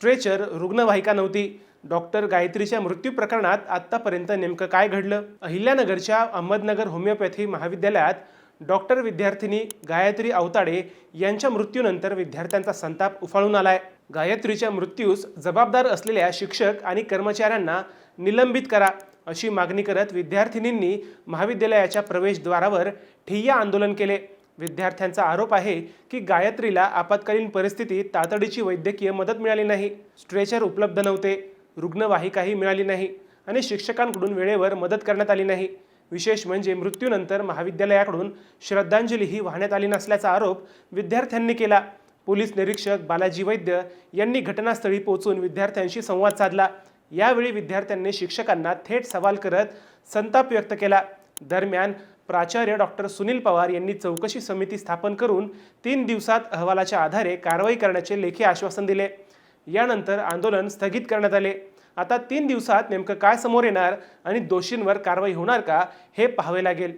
Stretcher रुग्णवाहिका नव्हती। Doctor गायत्रीच्या मृत्यू प्रकरणात आत्तापर्यंत नेमकं काय घडलं? अहिल्यानगरच्या अहमदनगर होमिओपॅथी महाविद्यालयात डॉक्टर विद्यार्थिनी गायत्री अवताडे यांच्या मृत्यूनंतर विद्यार्थ्यांचा संताप उफाळून आलाय। गायत्रीच्या मृत्यूस जबाबदार असलेल्या शिक्षक आणि कर्मचाऱ्यांना निलंबित करा अशी मागणी करत विद्यार्थिनींनी महाविद्यालयाच्या प्रवेशद्वारावर ठिय्या आंदोलन केले। विद्यार्थ्यांचा आरोप आहे की गायत्रीला आपत्कालीन परिस्थितीत तातडीची वैद्यकीय मदत मिळाली नाही, स्ट्रेचर उपलब्ध नव्हते, रुग्णवाहिकाही मिळाली नाही आणि शिक्षकांकडून वेळेवर मदत करण्यात आली नाही। विशेष म्हणजे मृत्यूनंतर महाविद्यालयाकडून श्रद्धांजलीही वाहण्यात आली नसल्याचा आरोप विद्यार्थ्यांनी केला। पोलीस निरीक्षक बालाजी वैद्य यांनी घटनास्थळी पोहोचून विद्यार्थ्यांशी संवाद साधला। यावेळी विद्यार्थ्यांनी शिक्षकांना थेट सवाल करत संताप व्यक्त केला। दरम्यान प्राचार्य डॉक्टर सुनील पवार यांनी चौकशी समिती स्थापन करून 3 दिवसात अहवालाच्या आधारे कारवाई करण्याचे लेखी आश्वासन दिले। यानंतर आंदोलन स्थगित करण्यात आले। आता 3 दिवसात नेमकं काय समोर येणार आणि दोषींवर कारवाई होणार का हे पाहावे लागेल।